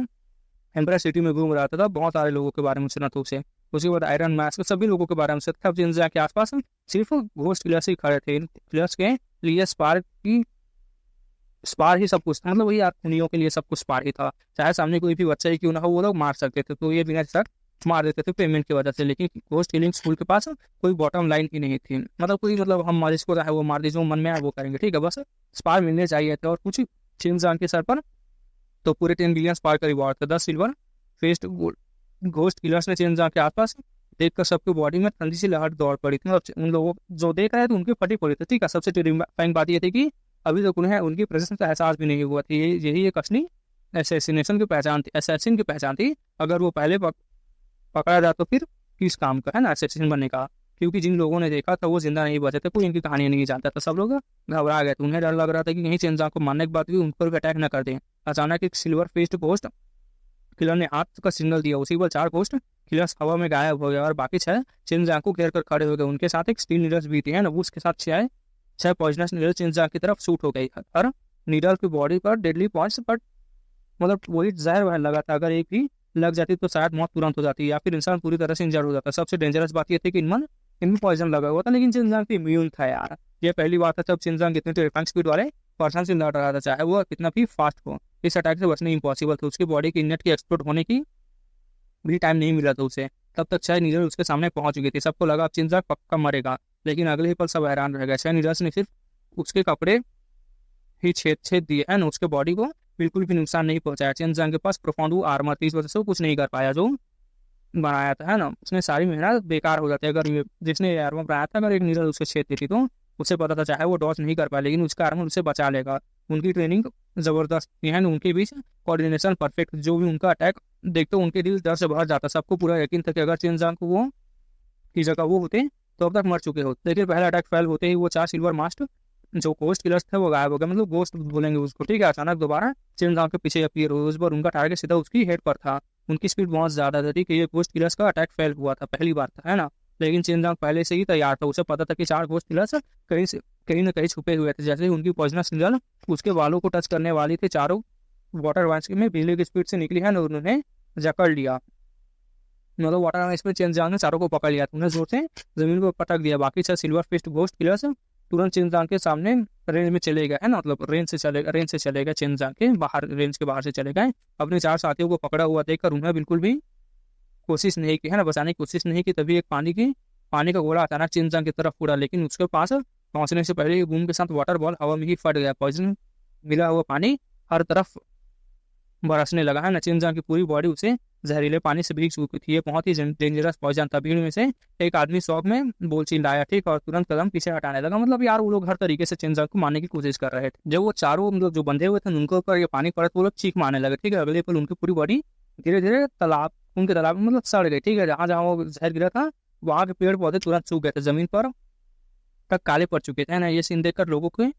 एम्पायर सिटी में घूम रहा था बहुत सारे लोगों के बारे में सुना था उसे। उसके बाद आयरन मास्क सभी लोगों के बारे में सुना था। अब चिनजांग के आसपास सिर्फ घोस्ट किलर्स ही खड़े थे। इन किलर्स के लिए स्पार ही सब कुछ था। मतलब वही आर्कुनियों के लिए सब कुछ स्पार ही था। चाहे सामने कोई भी बच्चा ही क्यों ना हो, वो लोग मार सकते थे। तो ये बिना शक मार देते थे पेमेंट की वजह से। लेकिन घोस्ट किलिंग स्कूल के पास कोई बॉटम लाइन ही नहीं थी। मतलब कोई मतलब हम जिसको है वो मार दीजिए, वो मन में आए वो करेंगे, ठीक है, बस स्पार मिलने चाहिए थे। और कुछ चिनजांग के सर पर तो पूरे 10 बिलियन स्पार का रिवॉर्ड था। 10 सिल्वर फेस्ड घोस्ट किलर्स ने चिनजांग के आसपास देखकर सबके बॉडी में ठंडी सी लहर दौड़ पड़ी थी। मतलब उन लोगों जो देख रहे थे उनकी फटी पड़ी थी, ठीक है। सबसे टेरिफाइंग बात यह थी कि अभी तक उन्हें उनकी प्रेजेंस का एहसास भी नहीं हुआ थी। यही एक असली असैसिनेशन की पहचान थी, असैसिन की पहचान थी। अगर वो पहले पकड़ा जाए तो फिर किस काम का, है ना, असैसिन बनने का। क्योंकि जिन लोगों ने देखा था वो जिंदा नहीं बचे थे, कोई इनकी कहानी नहीं जानता था। सब लोग घबरा गए थे। उन्हें डर लग रहा था कि कहीं चिनजांग को मारने के बाद भी उन पर भी अटैक न कर दें। अचानक एक सिल्वर फेस्ड घोस्ट किलर ने हाथ का सिग्नल दिया। उसी पर 4 घोस्ट किलर्स हवा में गायब हो गए और बाकी 6 चिनजांग को घेर कर खड़े हो गए। उनके साथ एक स्टील नीडल्स भी थी, है ना, उसके साथ 6 पॉइजनस नीडल चिनजांग की तरफ शूट हो गई। और नीडल की बॉडी पर डेडली पॉइंट्स पर मतलब वही जहर वह लगा था। अगर एक भी लग जाती तो शायद मौत तुरंत हो जाती या फिर इंसान पूरी तरह से इंजर्ड हो जाता। सबसे डेंजरस बात यह थी कि इनमें पॉइजन लगा हुआ था, लेकिन चिनजांग तो इम्यून था यार। ये पहली बात था जब चिनजांग इतने टेरिफाइंग स्पीड वाले पर्सन से लड़ रहा था, चाहे वो कितना भी फास्ट हो। इस अटैक से बचना इम्पॉसिबल था। उसकी बॉडी की इननेट की एक्सप्लोड होने की भी टाइम नहीं मिला था उसे। तब तक 6 नीडल उसके सामने पहुंच गई थी। सबको लगा अब चिनजांग पक्का मरेगा, लेकिन अगले ही पल सब हैरान रह गए। 6 नीडल्स ने सिर्फ उसके कपड़े ही छेद दिए, है ना, उसके बॉडी को बिल्कुल भी नुकसान नहीं पहुंचाया। चिनजांग के पास प्रोफाउंड आर्मर थी, इस वजह से वो कुछ नहीं कर पाया जो बनाया था, है ना। उसने सारी मेहनत बेकार हो जाती है। अगर जिसने आर्मर बनाया था अगर एक नीडल उसके छेद देती तो उसे पता था चाहे वो डॉज नहीं कर पाया, लेकिन उसका आर्मर उसे बचा लेगा। उनकी ट्रेनिंग जबरदस्त थी, है ना, उनके बीच कोऑर्डिनेशन परफेक्ट। जो भी उनका अटैक देखते उनके दिल डर से भर जाता। सबको पूरा यकीन था कि अगर चिनजांग को वो की जगह वो होते तो अब तक मर चुके होते। लेकिन पहला अटैक फेल होते ही वो 4 सिल्वर मास्ट जो घोस्ट किलर्स थे वो गायब हो गए। मतलब घोस्ट बोलेंगे उसको, ठीक है। अचानक दोबारा चिनजांग के पीछे अपीयर हुए। उस बार उनका टारगेट सीधा उसकी हेड पर था। उनकी स्पीड बहुत ज्यादा थी कि ये घोस्ट किलर्स का अटैक फेल हुआ था, पहली बार था, है ना। लेकिन चिनजांग पहले से ही तैयार था। उसे पता था कि 4 घोस्ट किलर्स कहीं ना कहीं छुपे हुए थे। जैसे ही उनकी पॉइजनस निडल उसके बालों को टच करने वाली थी, चारों वाटर वाइन्स में बिजली की स्पीड से निकली, है ना, उन्होंने जकड़ लिया। मतलब वाटर वाइन्स में चिनजांग ने चारों को पकड़ लिया। उन्हें जोर से जमीन पर पटक दिया। बाकी 6 सिल्वर फिस्ट घोस्ट किलर्स तुरंत चिनजांग के सामने रेंज में चले गए, है ना, मतलब रेंज से चले गए। चिनजांग के बाहर, रेंज के बाहर से चले गए। अपने 4 साथियों को पकड़ा हुआ देखकर उन्हें बिल्कुल भी कोशिश नहीं की, है ना, बचाने की कोशिश नहीं की। तभी एक पानी का गोला अचानक चिनजांग की तरफ उड़ा, लेकिन उसके पास पहुंचने से पहले बूम के साथ वाटर बॉल हवा में ही फट गया। पॉइजन मिला हुआ पानी हर तरफ बरसने लगा, है ना। चिनजांग की पूरी बॉडी उसे जहरीले पानी से भीग चुकी थी। ये बहुत ही डेंजरस पॉइजन था। भीड़ में से एक आदमी शौक में बोल चिल्लाया, ठीक, और तुरंत कदम पीछे हटाने लगा। मतलब यार वो लोग हर तरीके से चिनजांग को मारने की कोशिश कर रहे थे। जब वो चारों मतलब जो बंधे हुए थे उनके ऊपर ये पानी पड़ा तो वो लोग चीख मारने लगे, ठीक है। अगले पल उनकी पूरी बॉडी धीरे धीरे उनके तालाब में मतलब सड़ गई, ठीक है। जहाँ जहाँ वो जहर गिरा था वहाँ के पेड़ पौधे तुरंत सूख गए थे, जमीन पर तक काले पड़ चुके थे, ना। ये सीन देखकर लोगों के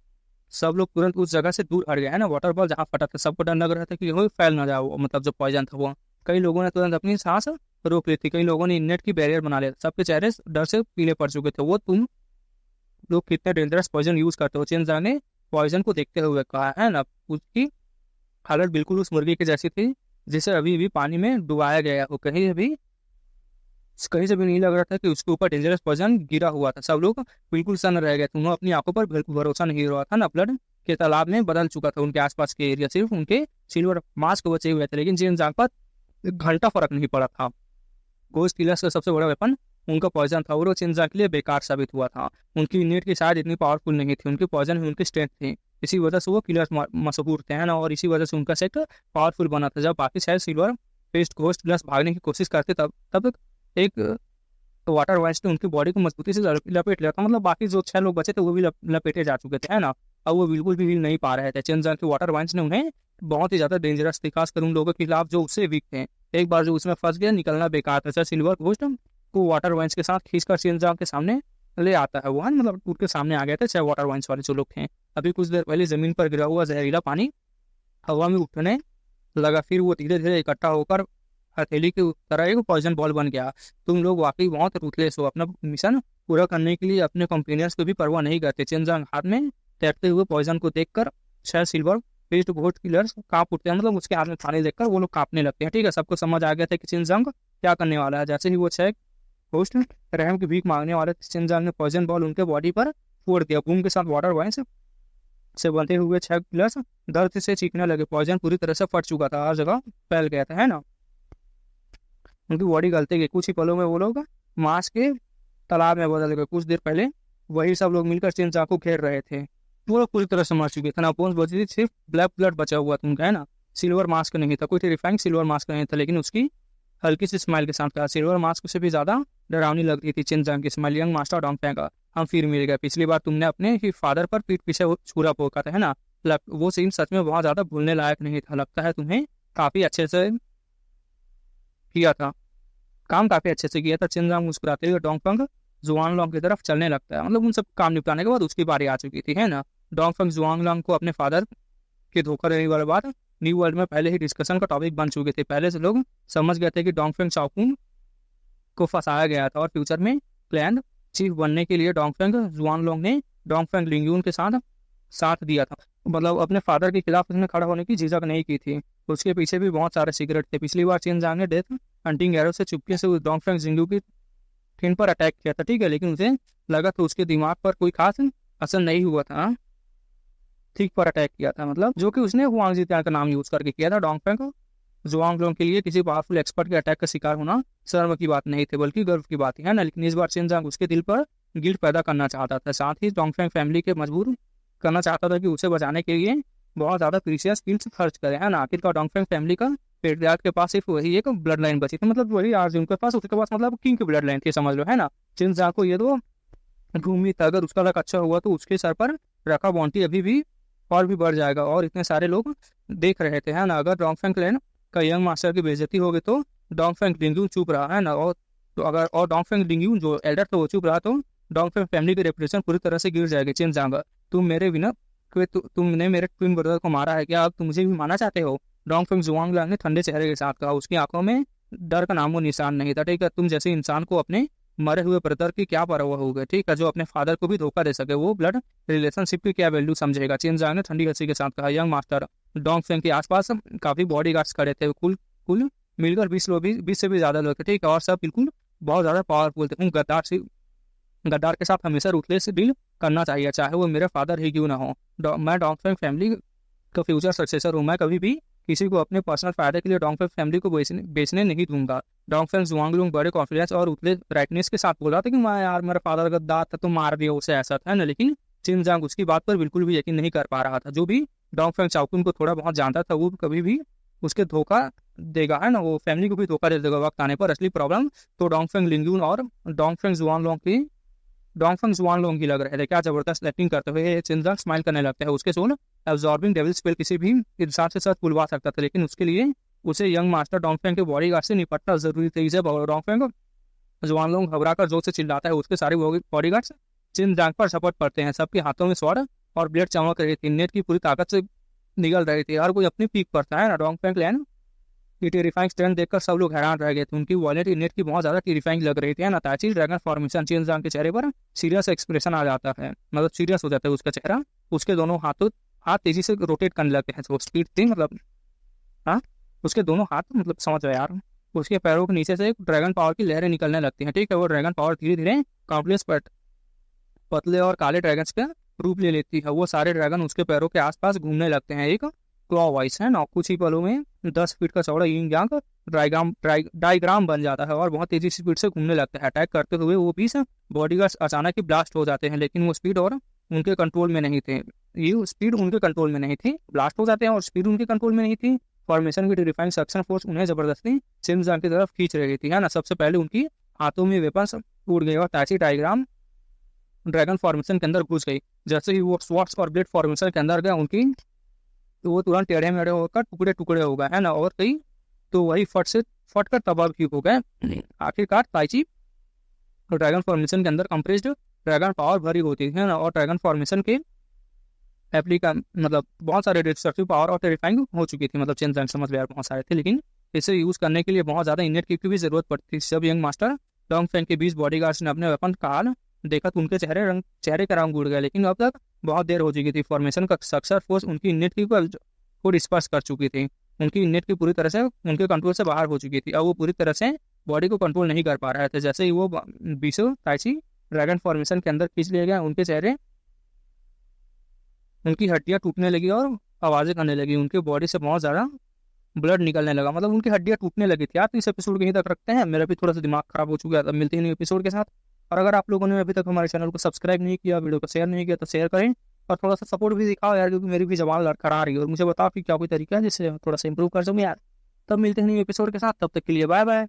सब लोग तुरंत उस जगह से दूर हट गए, है ना। वाटर बॉल जहाँ फटा था सबको डर लग रहा था कि वो फैल ना जाओ, मतलब जो पॉइजन था वो। कई लोगों ने तुरंत अपनी सांस रोक ली थी। कई लोगों ने नेट की बैरियर बना लिया। सबके चेहरे डर से पीले पड़ चुके थे। वो तुम लोग कितने डेंजरस पॉइजन यूज करते हो, चिनजांग ने पॉइजन को देखते हुए कहा, है ना। उसकी हालत बिल्कुल उस मुर्गी की जैसी थी जिसे अभी भी पानी में डुबाया गया हो। कहीं से भी नहीं लग रहा था कि उसके ऊपर डेंजरस पॉइजन गिरा हुआ था। सब लोग बिल्कुल सन्न रह गए थे। उन्हें अपनी आंखों पर बिल्कुल भरोसा नहीं हो रहा था, ना। ब्लड के तालाब में बदल चुका था उनके आसपास के एरिया, सिर्फ उनके सिल्वर मास्क बचे हुए थे। लेकिन चिनजांग पर एक घंटा फर्क नहीं पड़ा था। घोस्ट किलर्स का सबसे बड़ा वेपन उनका पॉइजन था और वो चिनजांग के लिए बेकार साबित हुआ था। उनकी नीड की शायद इतनी पावरफुल नहीं थी। उनकी पॉइजन ही उनकी स्ट्रेंथ थी। इसी वजह से वो किलर्स मशहूर थे, है ना, और इसी वजह से उनका सेट पावरफुल बना था। जब बाकी शायद सिल्वर फेस्ट घोस्ट किलर्स भागने की कोशिश करते तब एक वाटर वाइन्स ने उनकी बॉडी को मजबूती से लपेट लिया था। मतलब बाकी जो 6 लोग बचे थे वो भी लपेटे जा चुके थे, है ना। अब वो बिल्कुल भी हिल नहीं पा रहे थे। चिनजांग के वाटर वाइन्स ने उन्हें बहुत ही ज्यादा डेंजरस थी, खासकर उन लोगों के खिलाफ जो उससे वीक थे। एक बार जो उसमें फंस गया निकलना बेकार था। सिल्वर घोस्ट को वाटर वाइन्स के साथ खींचकर चिनजांग के सामने ले आता है वो, है, मतलब उनके सामने आ गए थे 6 वाटर वाइन्स वाले जो लोग थे। अभी कुछ देर पहले जमीन पर गिरा हुआ जहरीला पानी हवा में उठने लगा। फिर वो धीरे धीरे इकट्ठा होकर हथेली की तरह एक पॉइजन बॉल बन गया। तुम लोग वाकई बहुत रूथलेस हो। अपना मिशन पूरा करने के लिए अपने कंपेनियंस को भी परवाह नहीं करते। चिनजांग हाथ में तैरते हुए पॉइजन को देखकर छह सिल्वर फेस्ड घोस्ट किलर्स कांप उठते हैं, मतलब उसके हाथ में पानी देखकर वो लोग कांपने लगते हैं। ठीक है, सबको समझ आ गया था कि चिनजांग क्या करने वाला है। जैसे ही वो छह घोस्ट रहम की भीख मांगने वाले चिनजांग ने पॉइजन बॉल उनके बॉडी पर फोड़ दिया। बूम के साथ वाटर वॉइस से बनते हुए छह किलर्स दर्द से चीखने लगे। पॉइजन पूरी तरह से फट चुका था, हर जगह फैल गया था, है ना। उनकी बॉडी गलते गई। कुछ ही पलों में वो लोग मांस के तालाब में बदल गए। कुछ देर पहले वही सब लोग मिलकर चिनजांग को घेर रहे थे। वो लोग पूरी तरह से मर चुके थे ना, बोन्स बची थी, सिर्फ ब्लैक ब्लड बचा हुआ था उनका, है ना। सिल्वर मास्क नहीं था, कोई टेरिफाइंग सिल्वर मास्क नहीं था, लेकिन उसकी हल्की सी स्माइल के साथ था। सिल्वर मास्क से भी ज्यादा डरावनी लग रही थी चिनजांग की स्माइल। यंग मास्टर डोंगफेंग का, हम फिर मिल गए। पिछली बार तुमने अपने ही फादर पर पीठ पीछे छुरा पोका था, है ना। वो सीन सच में बहुत ज्यादा भूलने लायक नहीं था। लगता है तुम्हें काफी अच्छे से किया था, काम काफी अच्छे से किया था। चिनजांग मुस्कुराते हुए डोंगफेंग जुआनलोंग की तरफ चलने लगता है। मतलब उन सब काम निपटाने के बाद उसकी बारी आ चुकी थी, है ना। डोंगफेंग जुआनलोंग को अपने फादर के धोखा देने वाले बात न्यू वर्ल्ड में पहले ही डिस्कशन का टॉपिक बन चुके थे। पहले से लोग समझ गए थे कि डोंगफेंग चाओकुन को फंसाया गया था और फ्यूचर में क्लैन चीफ बनने के लिए डोंगफेंग जुआनलोंग ने डोंगफेंग लिंगयून के साथ साथ दिया था। मतलब अपने फादर के खिलाफ उसने खड़ा होने की झिझक नहीं की थी। उसके पीछे भी बहुत सारे सीक्रेट थे। पिछली बार चिनजांग ने डेथ हंटिंग एरो से चुपके से उस डोंगफेंग जिंगू की ठिन पर अटैक किया था, ठीक है, लेकिन उसे लगा था उसके दिमाग पर कोई खास असर नहीं हुआ था। ठीक पर अटैक किया था, मतलब जो कि उसने हुआंग जितान का नाम यूज करके किया था। डोंगफेंग को जुआंगलोंग के लिए किसी पावरफुल एक्सपर्ट के अटैक का शिकार होना शर्म की बात नहीं थी, बल्कि गर्व की बात है ना। लेकिन इस बार चिनजांग उसके दिल पर गिल्ट पैदा करना चाहता था, साथ ही डोंगफेंग फैमिली के मजबूर करना चाहता था कि उसे बचाने के लिए बहुत ज्यादा प्रीशियस स्किल्स खर्च करे, है ना। आखिरकार डोंगफेंग फैमिली का पेट्रियार्क के पास सिर्फ वही एक ब्लड लाइन बची थी, मतलब वही आज उनके पास, उसके पास मतलब किंग की ब्लड लाइन थी, समझ लो, है ना। चिनजांग को ये तो उम्मीद था अगर उसका लक अच्छा हुआ तो उसके सर पर रखा बाउंटी अभी भी और भी बढ़ जाएगा। और इतने सारे लोग देख रहे थे, है ना। अगर डोंगफेंग क्लैन का यंग मास्टर की बेइज्जती हो गई तो डोंगफेंग लिंगयू चुप रहा, है ना। और तो अगर और डोंगफेंग लिंगयू जो एल्डर तो वो चुप रहा तो डोंगफेंग फैमिली की रेपुटेशन पूरी तरह से गिर जाएगी। चिनजांग, तुम मेरे बिना तुमने मेरे ट्विन ब्रदर को मारा है क्या? अब तुम मुझे भी मारना चाहते हो? डोंगफेंग जुआंगलांग ने ठंडे चेहरे के साथ कहा। उसकी आंखों में डर का नामो निशान नहीं था। ठीक है, तुम जैसे इंसान को अपने मरे हुए ब्रदर की क्या परवाह हो गई, ठीक है, जो अपने फादर को भी धोखा दे सके, वो ब्लड रिलेशनशिप की क्या वैल्यू समझेगा? चिनजांग ने ठंडी हंसी के साथ कहा। यंग मास्टर डोंगफेंग के आसपास काफी बॉडीगार्ड्स खड़े थे, कुल कुल मिलकर 20 से भी ज्यादा लोग थे, ठीक है, और सब बिल्कुल बहुत ज्यादा पावरफुल थे। उन गद्दार के साथ हमेशा रूथलेस डील करना चाहिए, चाहे वो मेरे फादर ही क्यों ना हो। मैं डोंगफेंग फैमिली का फ्यूचर सक्सेसर हूँ। मैं कभी भी किसी को अपने पर्सनल फायदे के लिए डोंगफेंग फैमिली को बेचने नहीं दूंगा। डोंगफेंग जुआंगलुंग बड़े कॉन्फिडेंस और उतले राइटनेस के साथ बोला था कि मैं यार मेरा फादर गद्दार था तो मार दिया उसे, ऐसा था ना। लेकिन चिनजांग उसकी बात पर बिल्कुल भी यकीन नहीं कर पा रहा था। जो भी डोंगफेंग चाओकुन को थोड़ा बहुत जानता था वो कभी भी उसके धोखा देगा, है ना, वो फैमिली को भी धोखा दे देगा वक्त आने पर। असली प्रॉब्लम तो डोंगफेंग लिंगयून और डोंगफेंग जुआनलोंग की लग रहे थे। क्या जबरदस्त एक्टिंग करते हुए चिनजांग स्माइल करने लगते हैं। उसके सोल एब्जॉर्बिंग डेविल स्पेल किसी भी इंसान से सच बुलवा सकता था, लेकिन उसके लिए उसे यंग मास्टर डोंगफेंग के बॉडीगार्ड से निपटना जरूरी था। इसे डोंगफेंग जुआनलोंग घबरा कर जोर से चिल्लाता है। उसके सारे बॉडीगार्ड्स चिनजांग पर झपट पड़ते हैं। सबके हाथों में स्वॉर्ड और ब्लेड चमक रही थी, नेट की पूरी ताकत से निकल रही थी। हर कोई अपनी पीक पर था, है ना। डोंगफेंग क्लैन की टेरिफाइंग स्ट्रेंथ देखकर सब लोग हैरान रह गए थे। उनकी वॉलेट इनेट की बहुत ज्यादा टेरिफाइंग लग रही थी, है ना। ताची ड्रैगन फॉर्मेशन चिनजांग के चेहरे पर सीरियस एक्सप्रेशन आ जाता है, मतलब सीरियस हो जाता है उसका चेहरा। उसके दोनों हाथ तेजी से रोटेट करने लगते हैं, तो स्पीड थी, मतलब हाँ, उसके दोनों हाथ, मतलब समझ रहे यार। उसके पैरों के नीचे से एक ड्रैगन पावर की लहरें निकलने लगती हैं, ठीक है। वो ड्रैगन पावर धीरे धीरे कॉम्प्लेक्स पतले और काले ड्रैगन्स का रूप ले लेती है। वो सारे ड्रैगन उसके पैरों के आसपास घूमने लगते हैं, एक क्लॉ वाइस, है ना। कुछ ही पलों में 10 फीट का चौड़ा यिंग यांग डायग्राम बन जाता है और बहुत तेजी से स्पीड से घूमने लगता है। अटैक करते हुए वो 20 बॉडीगार्ड्स अचानक ही ब्लास्ट हो जाते हैं, लेकिन वो स्पीड और उनके कंट्रोल में नहीं थे। ये स्पीड उनके कंट्रोल में नहीं थी, ब्लास्ट हो जाते हैं और स्पीड उनके कंट्रोल में नहीं थी। फॉर्मेशन की टेरिफाइंग सक्शन फोर्स उन्हें जबरदस्ती चिनजांग की तरफ खींच रही थी, है ना। सबसे पहले उनकी हाथों में वेपन्स उड़ गए और ताची डायग्राम ड्रैगन फॉर्मेशन के अंदर घुस गई। जैसे ही वो स्वॉर्ड्स और ब्लेड फॉर्मेशन के अंदर गया, उनकी तो वो तुरंत टेढ़े मेढ़े होकर टुकड़े टुकड़े हो गए, है ना। और कई तो वही फट कर तबाह भी हो गए। आखिरकार ताइची ड्रैगन फॉर्मेशन के अंदर कंप्रेस्ड ड्रैगन पावर भरी होती है ना, और ड्रैगन फॉर्मेशन के एप्लीका मतलब बहुत सारे डिस्ट्रक्टिव पावर और टेरिफाइंग हो चुकी थी। मतलब चिनजांग समझ यार बहुत सारे थे, लेकिन इसे यूज करने के लिए बहुत ज्यादा इनेट की भी जरूरत पड़ती थी। सब यंग मास्टर डोंगफेंग के 20 बॉडीगार्ड्स ने अपने वेपन काल देखा तो उनके चेहरे का रंग उड़ गया, लेकिन अब तक बहुत देर हो चुकी थी। फॉर्मेशन का सक्सेस फोर्स उनकी यूनिट को डिस्पर्स कर चुकी थी। उनकी यूनिट की पूरी तरह से उनके कंट्रोल से बाहर हो चुकी थी। अब वो पूरी तरह से बॉडी को कंट्रोल नहीं कर पा रहे थे। जैसे ही वो बीसो ताइची ड्रैगन फॉर्मेशन के अंदर खींच लिया गया, उनकी हड्डियां टूटने लगी और आवाज़ें करने लगी। उनकी बॉडी से बहुत ज़्यादा ब्लड निकलने लगा, मतलब उनकी हड्डियां टूटने लगी थी यार। तो इस एपिसोड को यहीं तक रखते हैं, मेरा भी थोड़ा सा दिमाग खराब हो चुका है। अब मिलते हैं न्यू एपिसोड के साथ। और अगर आप लोगों ने अभी तक हमारे चैनल को सब्सक्राइब नहीं किया, वीडियो को शेयर नहीं किया, तो शेयर करें और थोड़ा सा सपोर्ट भी दिखाओ यार, क्योंकि मेरी भी जबान लड़खड़ा रही है। और मुझे बताओ कि क्या कोई तरीका है जिससे थोड़ा सा इंप्रूव कर सकूँ यार। तब मिलते हैं न्यू एपिसोड के साथ, तब तक के लिए बाय बाय।